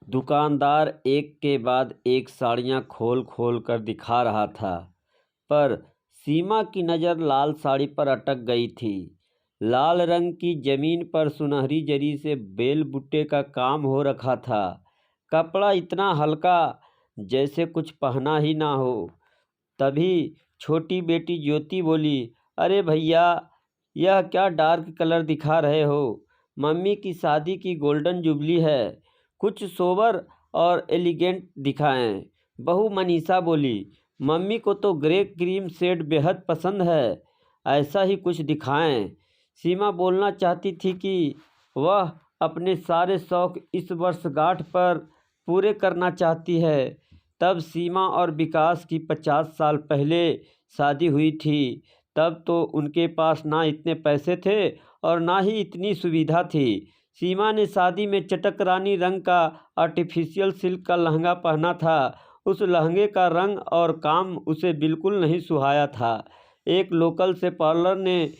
दुकानदार एक के बाद एक साड़ियाँ खोल खोल कर दिखा रहा था, पर सीमा की नज़र लाल साड़ी पर अटक गई थी। लाल रंग की जमीन पर सुनहरी जरी से बेल बूटे का काम हो रखा था। कपड़ा इतना हल्का जैसे कुछ पहना ही ना हो। तभी छोटी बेटी ज्योति बोली, अरे भैया, यह क्या डार्क कलर दिखा रहे हो? मम्मी की शादी की गोल्डन जुबली है, कुछ सोबर और एलिगेंट दिखाएं। बहू मनीषा बोली, मम्मी को तो ग्रे क्रीम शेड बेहद पसंद है, ऐसा ही कुछ दिखाएं। सीमा बोलना चाहती थी कि वह अपने सारे शौक इस वर्षगांठ पर पूरे करना चाहती है। तब सीमा और विकास की 50 साल पहले शादी हुई थी। तब तो उनके पास ना इतने पैसे थे और ना ही इतनी सुविधा थी। सीमा ने शादी में चटक रानी रंग का आर्टिफिशियल सिल्क का लहंगा पहना था। उस लहंगे का रंग और काम उसे बिल्कुल नहीं सुहाया था। एक लोकल से पार्लर ने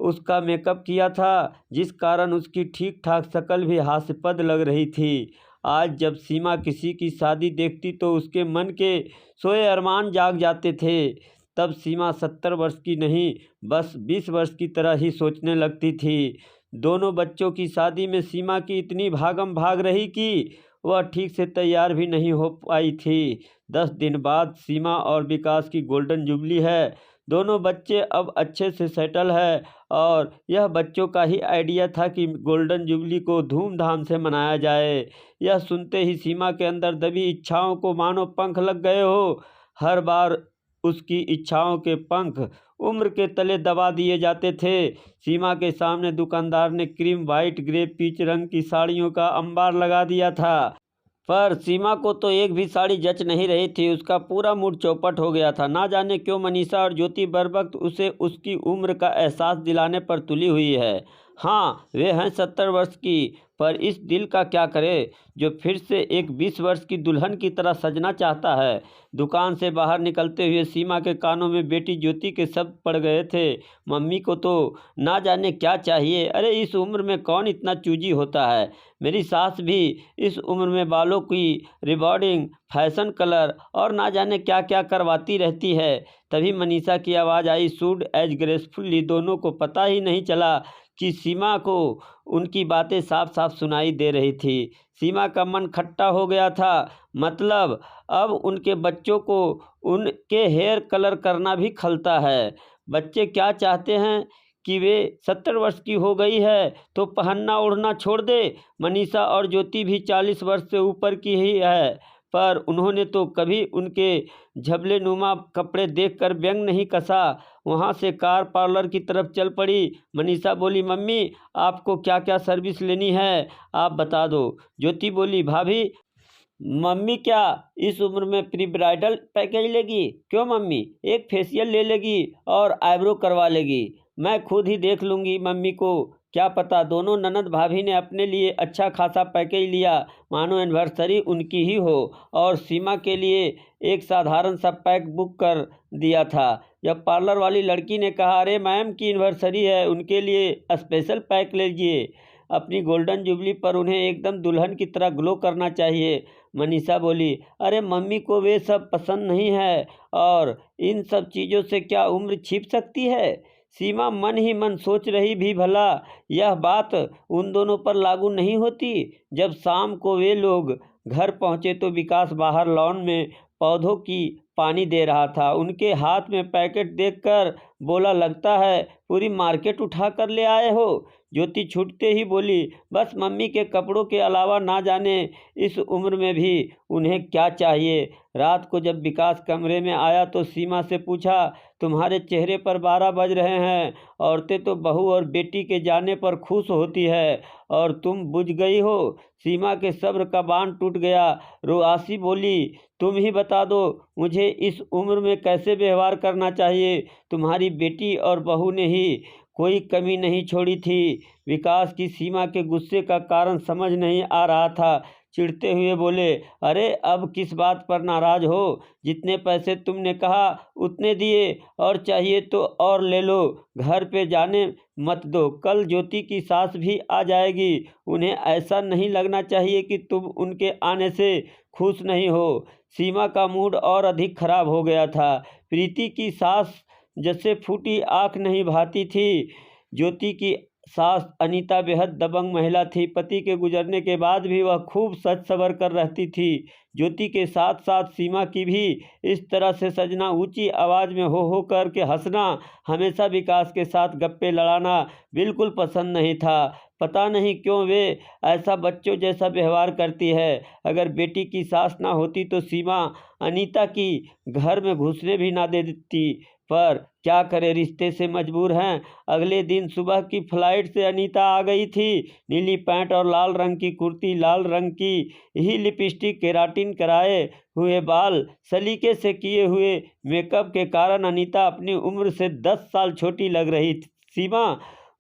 उसका मेकअप किया था, जिस कारण उसकी ठीक ठाक शक्ल भी हास्यास्पद लग रही थी। आज जब सीमा किसी की शादी देखती तो उसके मन के सोए अरमान जाग जाते थे। तब सीमा 70 वर्ष की नहीं, बस 20 वर्ष की तरह ही सोचने लगती थी। दोनों बच्चों की शादी में सीमा की इतनी भागम भाग रही कि वह ठीक से तैयार भी नहीं हो पाई थी। 10 दिन बाद सीमा और विकास की गोल्डन जुबली है। दोनों बच्चे अब अच्छे से सेटल है और यह बच्चों का ही आइडिया था कि गोल्डन जुबली को धूमधाम से मनाया जाए। यह सुनते ही सीमा के अंदर दबी इच्छाओं को मानो पंख लग गए हो। हर बार उसकी इच्छाओं के पंख उम्र के तले दबा दिए जाते थे। सीमा के सामने दुकानदार ने क्रीम वाइट ग्रे पीच रंग की साड़ियों का अंबार लगा दिया था, पर सीमा को तो एक भी साड़ी जच नहीं रही थी। उसका पूरा मूड चौपट हो गया था। ना जाने क्यों मनीषा और ज्योति बर वक्त उसे उसकी उम्र का एहसास दिलाने पर तुली हुई है। हाँ, वे हैं 70 वर्ष की, पर इस दिल का क्या करे जो फिर से एक 20 वर्ष की दुल्हन की तरह सजना चाहता है। दुकान से बाहर निकलते हुए सीमा के कानों में बेटी ज्योति के शब्द पड़ गए थे, मम्मी को तो ना जाने क्या चाहिए। अरे इस उम्र में कौन इतना चूजी होता है। मेरी सास भी इस उम्र में बालों की रिबॉर्डिंग, फैशन कलर और ना जाने क्या क्या करवाती रहती है। तभी मनीषा की आवाज़ आई, सूड एज ग्रेसफुल्ली। दोनों को पता ही नहीं चला कि सीमा को उनकी बातें साफ साफ सुनाई दे रही थी। सीमा का मन खट्टा हो गया था। मतलब अब उनके बच्चों को उनके हेयर कलर करना भी खलता है। बच्चे क्या चाहते हैं कि वे 70 वर्ष की हो गई है तो पहनना ओढ़ना छोड़ दे। मनीषा और ज्योति भी 40 वर्ष से ऊपर की ही है, पर उन्होंने तो कभी उनके झबले नुमा कपड़े देखकर व्यंग नहीं कसा। वहाँ से कार पार्लर की तरफ चल पड़ी। मनीषा बोली, मम्मी आपको क्या क्या सर्विस लेनी है आप बता दो। ज्योति बोली, भाभी, मम्मी क्या इस उम्र में प्री ब्राइडल पैकेज लेगी? क्यों मम्मी, एक फेशियल ले लेगी और आईब्रो करवा लेगी। मैं खुद ही देख लूँगी मम्मी को, क्या पता। दोनों ननद भाभी ने अपने लिए अच्छा खासा पैकेज लिया, मानो एनिवर्सरी उनकी ही हो, और सीमा के लिए एक साधारण सा पैक बुक कर दिया था। जब पार्लर वाली लड़की ने कहा, अरे मैम की एनिवर्सरी है, उनके लिए स्पेशल पैक लीजिए, अपनी गोल्डन जुबली पर उन्हें एकदम दुल्हन की तरह ग्लो करना चाहिए। मनीषा बोली, अरे मम्मी को वे सब पसंद नहीं है और इन सब चीज़ों से क्या उम्र छिप सकती है। सीमा मन ही मन सोच रही भी, भला यह बात उन दोनों पर लागू नहीं होती। जब शाम को वे लोग घर पहुंचे तो विकास बाहर लॉन में पौधों की पानी दे रहा था। उनके हाथ में पैकेट देखकर बोला, लगता है पूरी मार्केट उठा कर ले आए हो। ज्योति छूटते ही बोली, बस मम्मी के कपड़ों के अलावा ना जाने इस उम्र में भी उन्हें क्या चाहिए। रात को जब विकास कमरे में आया तो सीमा से पूछा, तुम्हारे चेहरे पर 12 बज रहे हैं। औरतें तो बहू और बेटी के जाने पर खुश होती है और तुम बुझ गई हो। सीमा के सब्र का बांध टूट गया। रोआसी बोली, तुम ही बता दो मुझे इस उम्र में कैसे व्यवहार करना चाहिए। तुम्हारी बेटी और बहू ने ही कोई कमी नहीं छोड़ी थी। विकास की सीमा के गुस्से का कारण समझ नहीं आ रहा था। चिढ़ते हुए बोले, अरे अब किस बात पर नाराज हो? जितने पैसे तुमने कहा उतने दिए और चाहिए तो और ले लो। घर पे जाने मत दो, कल ज्योति की सास भी आ जाएगी। उन्हें ऐसा नहीं लगना चाहिए कि तुम उनके आने से खुश नहीं हो। सीमा का मूड और अधिक खराब हो गया था। प्रीति की सास जैसे फूटी आंख नहीं भाती थी। ज्योति की सास अनीता बेहद दबंग महिला थी। पति के गुजरने के बाद भी वह खूब सज सवर कर रहती थी। ज्योति के साथ साथ सीमा की भी इस तरह से सजना, ऊंची आवाज़ में हो कर के हंसना, हमेशा विकास के साथ गप्पे लड़ाना बिल्कुल पसंद नहीं था। पता नहीं क्यों वे ऐसा बच्चों जैसा व्यवहार करती है। अगर बेटी की सास ना होती तो सीमा अनीता की घर में घुसने भी ना दे देती, पर क्या करे, रिश्ते से मजबूर हैं। अगले दिन सुबह की फ्लाइट से अनीता आ गई थी। नीली पैंट और लाल रंग की कुर्ती, लाल रंग की ही लिपस्टिक, केराटिन कराए हुए बाल, सलीके से किए हुए मेकअप के कारण अनीता अपनी उम्र से 10 साल छोटी लग रही थी। सीमा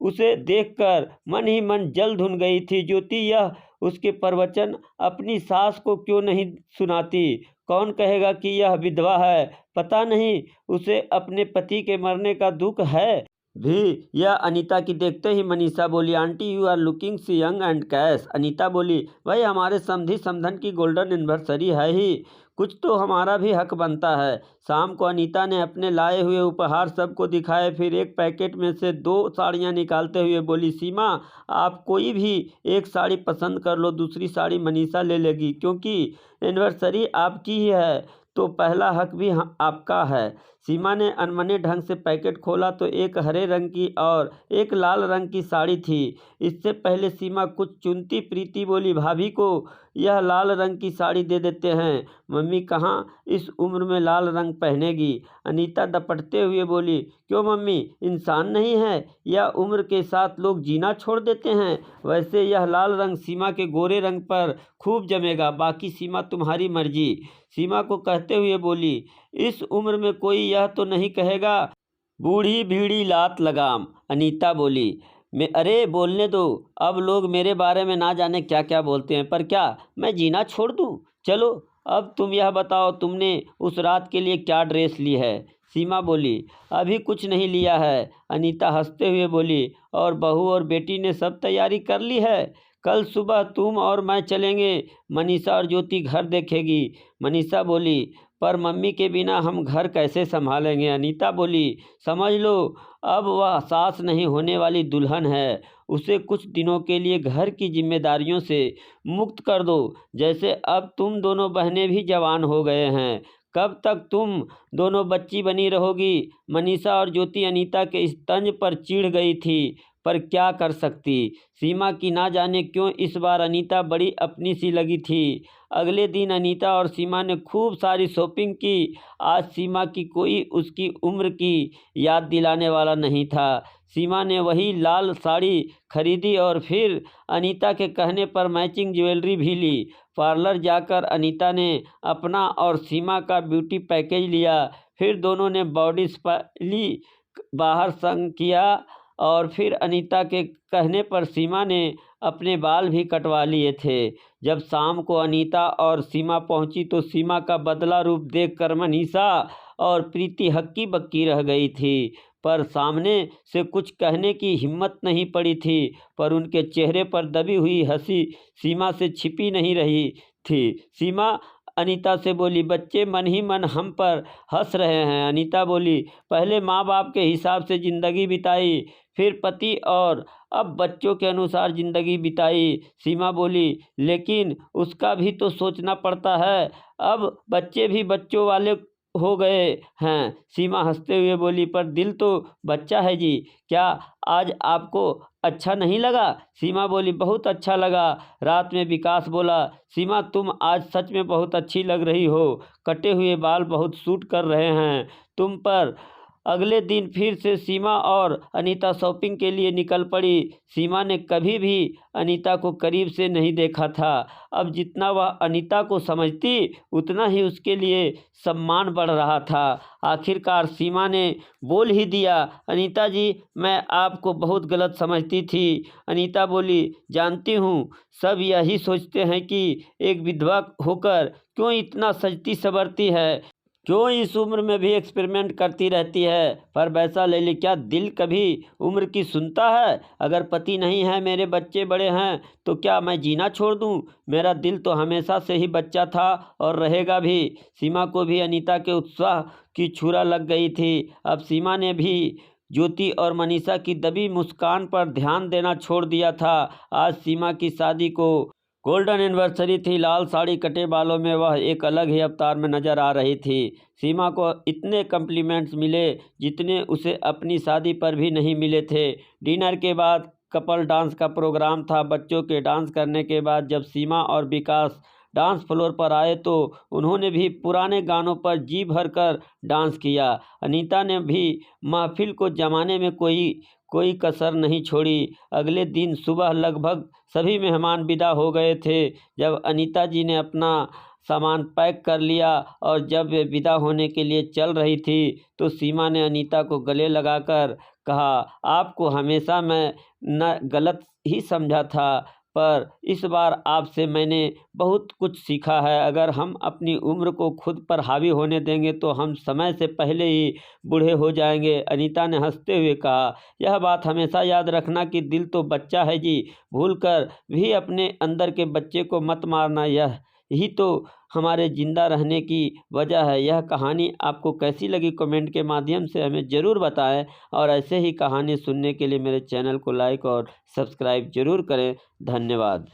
उसे देखकर मन ही मन जल धुन गई थी। ज्योति यह उसके प्रवचन अपनी सास को क्यों नहीं सुनाती? कौन कहेगा कि यह विधवा है? पता नहीं उसे अपने पति के मरने का दुख है भी। यह अनीता की देखते ही मनीषा बोली, aunty you are looking so young and cash. Anita बोली, भाई हमारे समधी समधन की गोल्डन एनिवर्सरी है ही, कुछ तो हमारा भी हक बनता है। शाम को अनीता ने अपने लाए हुए उपहार सबको दिखाए, फिर एक पैकेट में से 2 साड़ियां निकालते हुए बोली, सीमा आप कोई भी एक साड़ी पसंद कर लो, दूसरी साड़ी मनीषा ले लेगी, क्योंकि एनिवर्सरी आपकी ही है तो पहला हक भी आपका है। सीमा ने अनमने ढंग से पैकेट खोला तो एक हरे रंग की और एक लाल रंग की साड़ी थी। इससे पहले सीमा कुछ चुनती प्रीति बोली, भाभी को यह लाल रंग की साड़ी दे देते हैं, मम्मी कहाँ इस उम्र में लाल रंग पहनेगी। अनीता दपटते हुए बोली, क्यों मम्मी इंसान नहीं है या उम्र के साथ लोग जीना छोड़ देते हैं? वैसे यह लाल रंग सीमा के गोरे रंग पर खूब जमेगा, बाकी सीमा तुम्हारी मर्जी। सीमा को कहते हुए बोली, इस उम्र में कोई यह तो नहीं कहेगा बूढ़ी भीड़ी लात लगाम। अनीता बोली, मैं अरे बोलने दो, अब लोग मेरे बारे में ना जाने क्या क्या बोलते हैं, पर क्या मैं जीना छोड़ दूं? चलो अब तुम यह बताओ तुमने उस रात के लिए क्या ड्रेस ली है? सीमा बोली, अभी कुछ नहीं लिया है। अनीता हंसते हुए बोली, और बहू और बेटी ने सब तैयारी कर ली है? कल सुबह तुम और मैं चलेंगे, मनीषा और ज्योति घर देखेगी। मनीषा बोली, पर मम्मी के बिना हम घर कैसे संभालेंगे? अनीता बोली, समझ लो अब वह सास नहीं होने वाली दुल्हन है, उसे कुछ दिनों के लिए घर की जिम्मेदारियों से मुक्त कर दो। जैसे अब तुम दोनों बहनें भी जवान हो गए हैं, कब तक तुम दोनों बच्ची बनी रहोगी? मनीषा और ज्योति अनीता के इस तंज पर चिढ़ गई थी, पर क्या कर सकती। सीमा की ना जाने क्यों इस बार अनीता बड़ी अपनी सी लगी थी। अगले दिन अनीता और सीमा ने खूब सारी शॉपिंग की। आज सीमा की कोई उसकी उम्र की याद दिलाने वाला नहीं था। सीमा ने वही लाल साड़ी खरीदी और फिर अनीता के कहने पर मैचिंग ज्वेलरी भी ली। पार्लर जाकर अनीता ने अपना और सीमा का ब्यूटी पैकेज लिया। फिर दोनों ने बॉडी स्पा ली, बाहर संग किया और फिर अनीता के कहने पर सीमा ने अपने बाल भी कटवा लिए थे। जब शाम को अनीता और सीमा पहुंची तो सीमा का बदला रूप देखकर मनीषा और प्रीति हक्की बक्की रह गई थी, पर सामने से कुछ कहने की हिम्मत नहीं पड़ी थी। पर उनके चेहरे पर दबी हुई हंसी सीमा से छिपी नहीं रही थी। सीमा अनीता से बोली, बच्चे मन ही मन हम पर हंस रहे हैं। अनीता बोली, पहले माँ बाप के हिसाब से ज़िंदगी बिताई, फिर पति और अब बच्चों के अनुसार ज़िंदगी बिताई। सीमा बोली, लेकिन उसका भी तो सोचना पड़ता है, अब बच्चे भी बच्चों वाले हो गए हैं। सीमा हंसते हुए बोली, पर दिल तो बच्चा है जी, क्या आज आपको अच्छा नहीं लगा? सीमा बोली, बहुत अच्छा लगा। रात में विकास बोला, सीमा तुम आज सच में बहुत अच्छी लग रही हो, कटे हुए बाल बहुत सूट कर रहे हैं तुम पर। अगले दिन फिर से सीमा और अनीता शॉपिंग के लिए निकल पड़ी। सीमा ने कभी भी अनीता को करीब से नहीं देखा था। अब जितना वह अनीता को समझती उतना ही उसके लिए सम्मान बढ़ रहा था। आखिरकार सीमा ने बोल ही दिया, अनीता जी, मैं आपको बहुत गलत समझती थी। अनीता बोली, जानती हूँ, सब यही सोचते हैं कि एक विधवा होकर क्यों इतना सजती संवरती है, क्यों इस उम्र में भी एक्सपेरिमेंट करती रहती है। पर वैसा ले क्या दिल कभी उम्र की सुनता है? अगर पति नहीं है, मेरे बच्चे बड़े हैं, तो क्या मैं जीना छोड़ दूं? मेरा दिल तो हमेशा से ही बच्चा था और रहेगा भी। सीमा को भी अनीता के उत्साह की छुरा लग गई थी। अब सीमा ने भी ज्योति और मनीषा की दबी मुस्कान पर ध्यान देना छोड़ दिया था। आज सीमा की शादी को गोल्डन एनिवर्सरी थी। लाल साड़ी, कटे बालों में वह एक अलग ही अवतार में नजर आ रही थी। सीमा को इतने कम्प्लीमेंट्स मिले जितने उसे अपनी शादी पर भी नहीं मिले थे। डिनर के बाद कपल डांस का प्रोग्राम था। बच्चों के डांस करने के बाद जब सीमा और विकास डांस फ्लोर पर आए तो उन्होंने भी पुराने गानों पर जी भर कर डांस किया। अनीता ने भी महफिल को जमाने में कोई कसर नहीं छोड़ी। अगले दिन सुबह लगभग सभी मेहमान विदा हो गए थे। जब अनीता जी ने अपना सामान पैक कर लिया और जब वे विदा होने के लिए चल रही थी तो सीमा ने अनीता को गले लगाकर कहा, आपको हमेशा मैं न गलत ही समझा था, पर इस बार आपसे मैंने बहुत कुछ सीखा है। अगर हम अपनी उम्र को खुद पर हावी होने देंगे तो हम समय से पहले ही बूढ़े हो जाएंगे। अनीता ने हंसते हुए कहा, यह बात हमेशा याद रखना कि दिल तो बच्चा है जी, भूलकर भी अपने अंदर के बच्चे को मत मारना। यही तो हमारे जिंदा रहने की वजह है। यह कहानी आपको कैसी लगी कमेंट के माध्यम से हमें ज़रूर बताएं और ऐसे ही कहानी सुनने के लिए मेरे चैनल को लाइक और सब्सक्राइब ज़रूर करें। धन्यवाद।